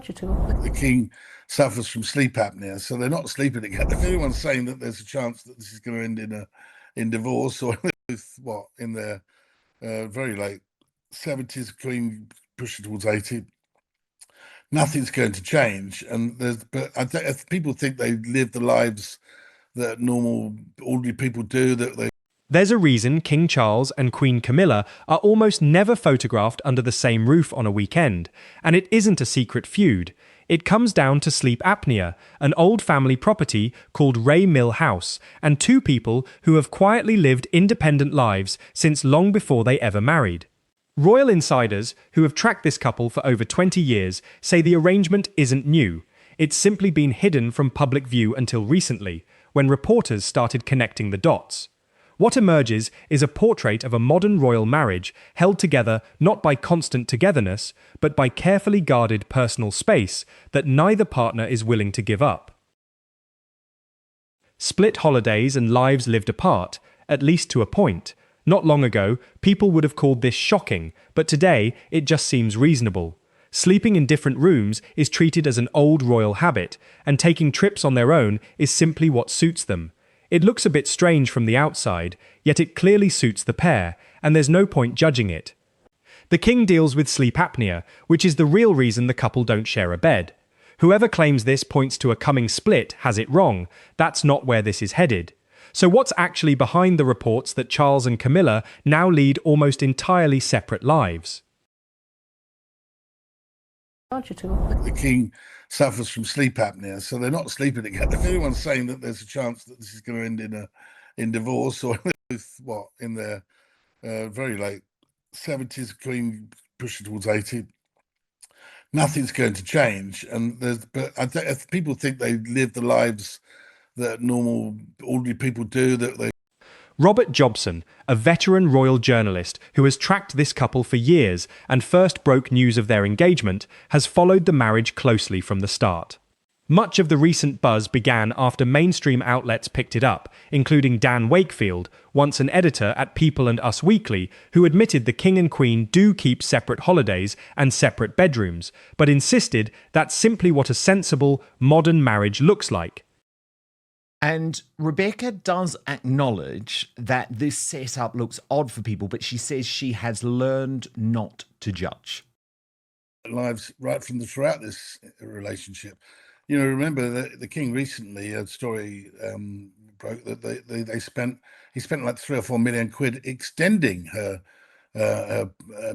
The king suffers from sleep apnea, so they're not sleeping together. If anyone's saying that there's a chance that this is going to end in divorce, or in their very late 70s, Queen pushing towards 80, nothing's going to change. But people think they live the lives that normal, ordinary people do. There's a reason King Charles and Queen Camilla are almost never photographed under the same roof on a weekend, and it isn't a secret feud. It comes down to sleep apnea, an old family property called Ray Mill House, and two people who have quietly lived independent lives since long before they ever married. Royal insiders, who have tracked this couple for over 20 years, say the arrangement isn't new. It's simply been hidden from public view until recently, when reporters started connecting the dots. What emerges is a portrait of a modern royal marriage held together not by constant togetherness, but by carefully guarded personal space that neither partner is willing to give up. Split holidays and lives lived apart, at least to a point. Not long ago, people would have called this shocking, but today it just seems reasonable. Sleeping in different rooms is treated as an old royal habit, and taking trips on their own is simply what suits them. It looks a bit strange from the outside, yet it clearly suits the pair, and there's no point judging it. The king deals with sleep apnea, which is the real reason the couple don't share a bed. Whoever claims this points to a coming split has it wrong. That's not where this is headed. So what's actually behind the reports that Charles and Camilla now lead almost entirely separate lives? The king suffers from sleep apnea, so they're not sleeping together. If anyone's saying that there's a chance that this is going to end in divorce, or in their very late 70s, Queen pushing towards 80, nothing's going to change. But people think they live the lives that normal, ordinary people do. Robert Jobson, a veteran royal journalist who has tracked this couple for years and first broke news of their engagement, has followed the marriage closely from the start. Much of the recent buzz began after mainstream outlets picked it up, including Dan Wakefield, once an editor at People and Us Weekly, who admitted the king and queen do keep separate holidays and separate bedrooms, but insisted that's simply what a sensible, modern marriage looks like. And Rebecca does acknowledge that this setup looks odd for people, but she says she has learned not to judge. Lives right from throughout this relationship. Remember the king recently, a story broke that he spent like 3 or 4 million quid extending her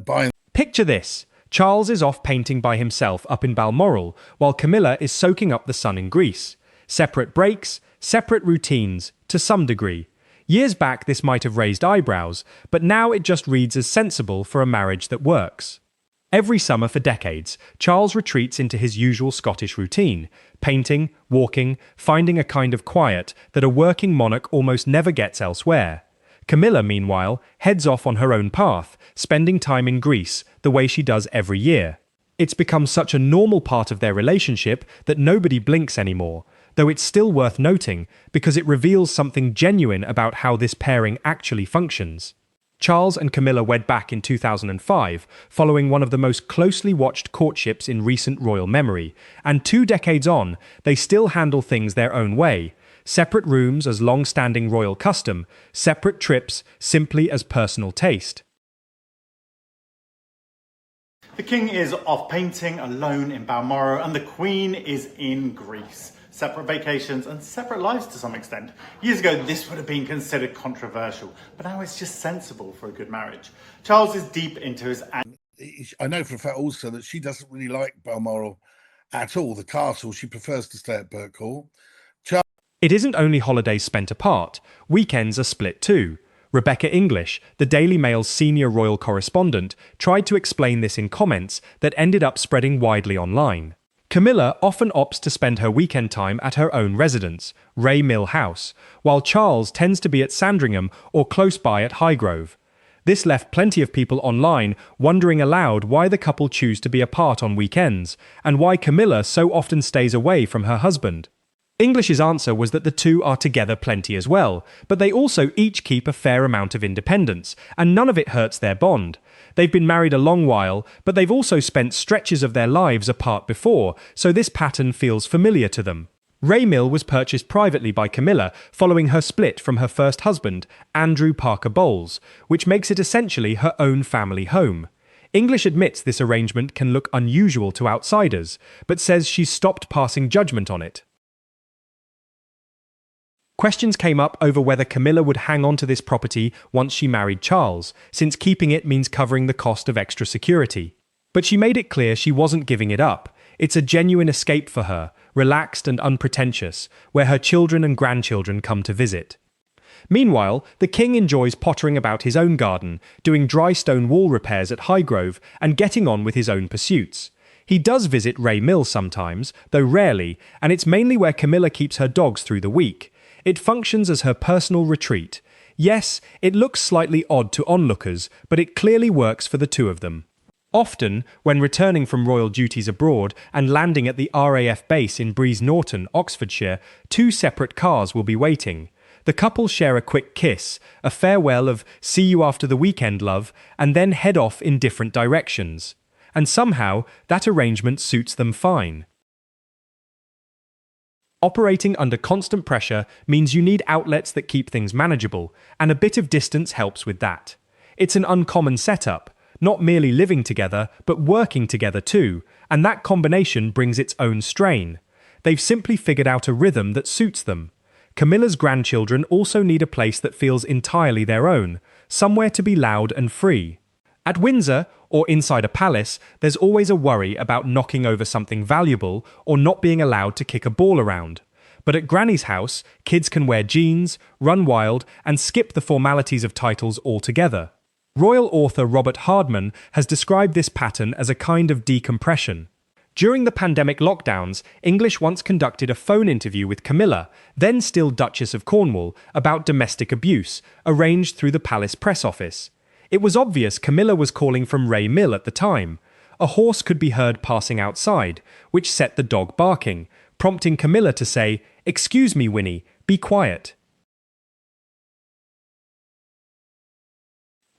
buying. Picture this. Charles is off painting by himself up in Balmoral, while Camilla is soaking up the sun in Greece. Separate breaks, separate routines, to some degree. Years back this might have raised eyebrows, but now it just reads as sensible for a marriage that works. Every summer for decades, Charles retreats into his usual Scottish routine, painting, walking, finding a kind of quiet that a working monarch almost never gets elsewhere. Camilla, meanwhile, heads off on her own path, spending time in Greece, the way she does every year. It's become such a normal part of their relationship that nobody blinks anymore, though it's still worth noting because it reveals something genuine about how this pairing actually functions. Charles and Camilla wed back in 2005, following one of the most closely watched courtships in recent royal memory, and 2 decades on, they still handle things their own way. Separate rooms as long-standing royal custom, separate trips simply as personal taste. The king is off painting alone in Balmoral and the queen is in Greece. Separate vacations and separate lives to some extent. Years ago, this would have been considered controversial, but now it's just sensible for a good marriage. Charles is deep into his... I know for a fact also that she doesn't really like Balmoral at all, the castle. She prefers to stay at Burke Hall. It isn't only holidays spent apart, weekends are split too. Rebecca English, the Daily Mail's senior royal correspondent, tried to explain this in comments that ended up spreading widely online. Camilla often opts to spend her weekend time at her own residence, Ray Mill House, while Charles tends to be at Sandringham or close by at Highgrove. This left plenty of people online wondering aloud why the couple choose to be apart on weekends, and why Camilla so often stays away from her husband. English's answer was that the two are together plenty as well, but they also each keep a fair amount of independence, and none of it hurts their bond. They've been married a long while, but they've also spent stretches of their lives apart before, so this pattern feels familiar to them. Ray Mill was purchased privately by Camilla following her split from her first husband, Andrew Parker Bowles, which makes it essentially her own family home. English admits this arrangement can look unusual to outsiders, but says she's stopped passing judgment on it. Questions came up over whether Camilla would hang on to this property once she married Charles, since keeping it means covering the cost of extra security. But she made it clear she wasn't giving it up. It's a genuine escape for her, relaxed and unpretentious, where her children and grandchildren come to visit. Meanwhile, the king enjoys pottering about his own garden, doing dry stone wall repairs at Highgrove, and getting on with his own pursuits. He does visit Ray Mill sometimes, though rarely, and it's mainly where Camilla keeps her dogs through the week. It functions as her personal retreat. Yes, it looks slightly odd to onlookers, but it clearly works for the two of them. Often, when returning from royal duties abroad and landing at the RAF base in Breeze Norton, Oxfordshire, two separate cars will be waiting. The couple share a quick kiss, a farewell of "see you after the weekend, love," and then head off in different directions. And somehow, that arrangement suits them fine. Operating under constant pressure means you need outlets that keep things manageable, and a bit of distance helps with that. It's an uncommon setup, not merely living together, but working together too, and that combination brings its own strain. They've simply figured out a rhythm that suits them. Camilla's grandchildren also need a place that feels entirely their own, somewhere to be loud and free. At Windsor, or inside a palace, there's always a worry about knocking over something valuable or not being allowed to kick a ball around. But at Granny's house, kids can wear jeans, run wild, and skip the formalities of titles altogether. Royal author Robert Hardman has described this pattern as a kind of decompression. During the pandemic lockdowns, English once conducted a phone interview with Camilla, then still Duchess of Cornwall, about domestic abuse, arranged through the palace press office. It was obvious Camilla was calling from Ray Mill at the time. A horse could be heard passing outside, which set the dog barking, prompting Camilla to say, "Excuse me, Winnie, be quiet."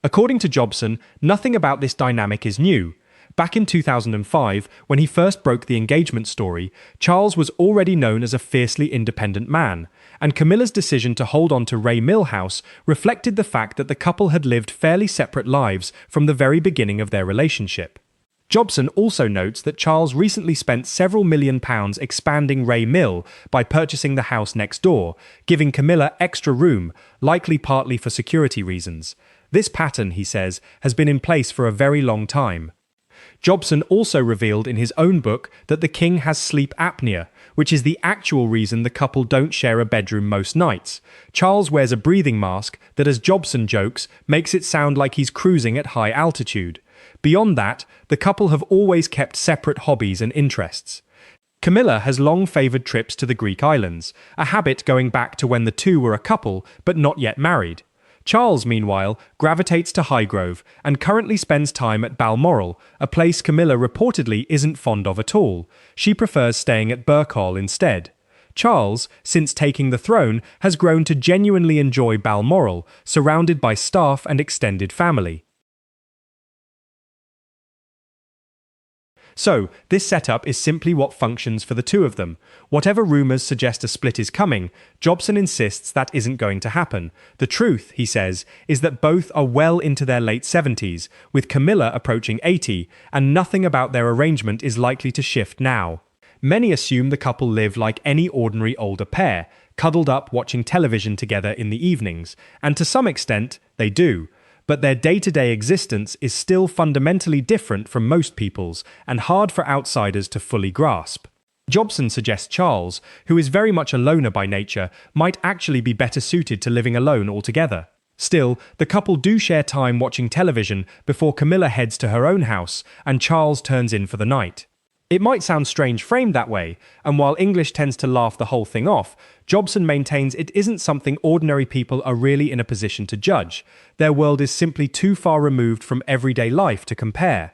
According to Jobson, nothing about this dynamic is new. Back in 2005, when he first broke the engagement story, Charles was already known as a fiercely independent man, and Camilla's decision to hold on to Ray Mill House reflected the fact that the couple had lived fairly separate lives from the very beginning of their relationship. Jobson also notes that Charles recently spent several £1 million expanding Ray Mill by purchasing the house next door, giving Camilla extra room, likely partly for security reasons. This pattern, he says, has been in place for a very long time. Jobson also revealed in his own book that the king has sleep apnea, which is the actual reason the couple don't share a bedroom most nights. Charles wears a breathing mask that, as Jobson jokes, makes it sound like he's cruising at high altitude. Beyond that, the couple have always kept separate hobbies and interests. Camilla has long favoured trips to the Greek islands, a habit going back to when the two were a couple but not yet married. Charles, meanwhile, gravitates to Highgrove and currently spends time at Balmoral, a place Camilla reportedly isn't fond of at all. She prefers staying at Birkhall instead. Charles, since taking the throne, has grown to genuinely enjoy Balmoral, surrounded by staff and extended family. So, this setup is simply what functions for the two of them. Whatever rumours suggest a split is coming, Jobson insists that isn't going to happen. The truth, he says, is that both are well into their late 70s, with Camilla approaching 80, and nothing about their arrangement is likely to shift now. Many assume the couple live like any ordinary older pair, cuddled up watching television together in the evenings, and to some extent, they do. But their day-to-day existence is still fundamentally different from most people's and hard for outsiders to fully grasp. Jobson suggests Charles, who is very much a loner by nature, might actually be better suited to living alone altogether. Still, the couple do share time watching television before Camilla heads to her own house and Charles turns in for the night. It might sound strange framed that way, and while English tends to laugh the whole thing off, Jobson maintains it isn't something ordinary people are really in a position to judge. Their world is simply too far removed from everyday life to compare.